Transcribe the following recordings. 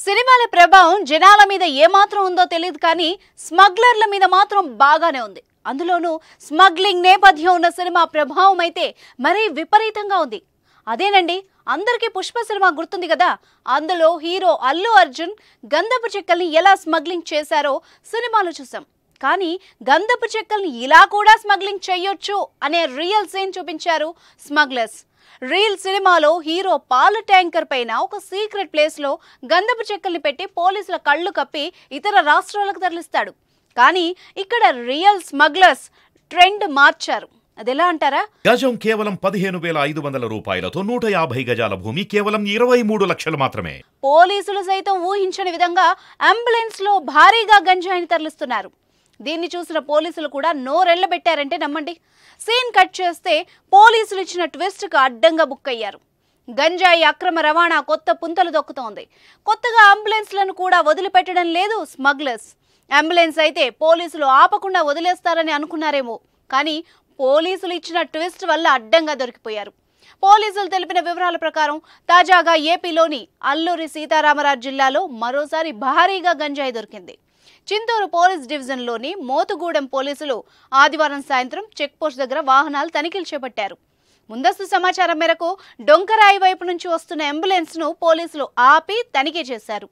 సినిమాల ప్రభావం జనాల మీద ఏమాత్రం ఉందో తెలియదు కానీ స్మగ్లర్ల మీద మాత్రం బాగానే ఉంది. అందులోనూ స్మగ్లింగ్ నేపథ్యం ఉన్న సినిమా ప్రభావం అయితే మరీ విపరీతంగా ఉంది. అదేనండి, అందరికీ పుష్ప సినిమా గుర్తుంది కదా. అందులో హీరో అల్లు అర్జున్ గంధపు చెక్కల్ని ఎలా స్మగ్లింగ్ చేశారో సినిమాలో చూసాం. కానీ గంధపు చెక్కల్ని ఇలా కూడా స్మగ్లింగ్ చేయొచ్చు అనే రియల్ సీన్ చూపించారు స్మగ్లర్స్. రీల్ సినిమాలో హీరో పాల ట్యాంకర్ పైన ఒక సీక్రెట్ ప్లేస్ లో గంధపు చెక్కల్ని పెట్టి పోలీసుల కళ్ళు కప్పి ఇతర రాష్ట్రాలకు తరలిస్తాడు. కానీ ఇక్కడ రియల్ స్మగ్లర్స్ ట్రెండ్ మార్చారు. అదెలా అంటారా? గజం కేవలం 15,500 రూపాయలతో 150 గజాల భూమి కేవలం 23 లక్షలు మాత్రమే. పోలీసులు సైతం ఊహించని విధంగా అంబులెన్స్ లో భారీగా గంజాయిని తరలిస్తున్నారు. దీన్ని చూసిన పోలీసులు కూడా నోరెళ్లబెట్టారంటే నమ్మండి. సీన్ కట్ చేస్తే పోలీసులు ఇచ్చిన ట్విస్ట్ కు అడ్డంగా బుక్ అయ్యారు. గంజాయి అక్రమ రవాణా కొత్త పుంతలు దొక్కుతోంది. కొత్తగా అంబులెన్స్లను కూడా వదిలిపెట్టడం లేదు స్మగ్లర్స్. అంబులెన్స్ అయితే పోలీసులు ఆపకుండా వదిలేస్తారని అనుకున్నారేమో, కానీ పోలీసులు ఇచ్చిన ట్విస్ట్ వల్ల అడ్డంగా దొరికిపోయారు. పోలీసులు తెలిపిన వివరాల ప్రకారం తాజాగా ఏపీలోని అల్లూరి సీతారామరాజు జిల్లాలో మరోసారి భారీగా గంజాయి దొరికింది. చింతూరు పోలీస్ డివిజన్లోని మోతుగూడెం పోలీసులు ఆదివారం సాయంత్రం చెక్పోస్ట్ దగ్గర వాహనాలు తనిఖీలు చేపట్టారు. ముందస్తు సమాచారం మేరకు డొంకరాయి వైపు నుంచి వస్తున్న అంబులెన్స్ ను పోలీసులు ఆపి తనిఖీ చేశారు.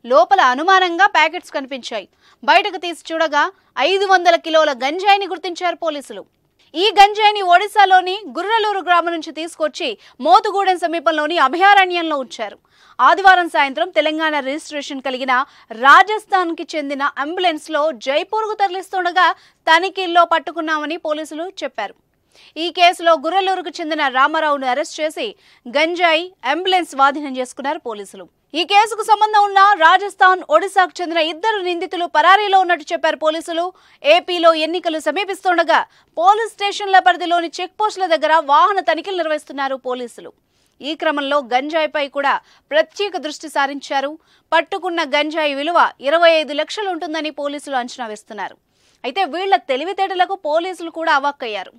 లోపల అనుమానంగా ప్యాకెట్స్ కనిపించాయి. బయటకు తీసి చూడగా 500 కిలోల గంజాయిని గుర్తించారు పోలీసులు. ఈ గంజాయిని ఒడిశాలోని గుర్రలూరు గ్రామం నుంచి తీసుకొచ్చి మోతుగూడెం సమీపంలోని అభయారణ్యంలో ఉంచారు. ఆదివారం సాయంత్రం తెలంగాణ రిజిస్ట్రేషన్ కలిగిన రాజస్థాన్కి చెందిన అంబులెన్స్ లో జైపూర్కు తరలిస్తుండగా తనిఖీల్లో పట్టుకున్నామని పోలీసులు చెప్పారు. ఈ కేసులో గుర్రలూరుకు చెందిన రామారావును అరెస్ట్ చేసి గంజాయి అంబులెన్స్ స్వాధీనం చేసుకున్నారు పోలీసులు. ఈ కేసుకు సంబంధం ఉన్న రాజస్థాన్, ఒడిశాకు చెందిన 2 నిందితులు పరారీలో ఉన్నట్టు చెప్పారు పోలీసులు. ఏపీలో ఎన్నికలు సమీపిస్తుండగా పోలీస్ స్టేషన్ల పరిధిలోని చెక్ పోస్టుల దగ్గర వాహన తనిఖీలు నిర్వహిస్తున్నారు పోలీసులు. ఈ క్రమంలో గంజాయిపై కూడా ప్రత్యేక దృష్టి సారించారు. పట్టుకున్న గంజాయి విలువ 25 లక్షలు ఉంటుందని పోలీసులు అంచనా వేస్తున్నారు. అయితే వీళ్ల తెలివితేటలకు పోలీసులు కూడా అవాక్కయ్యారు.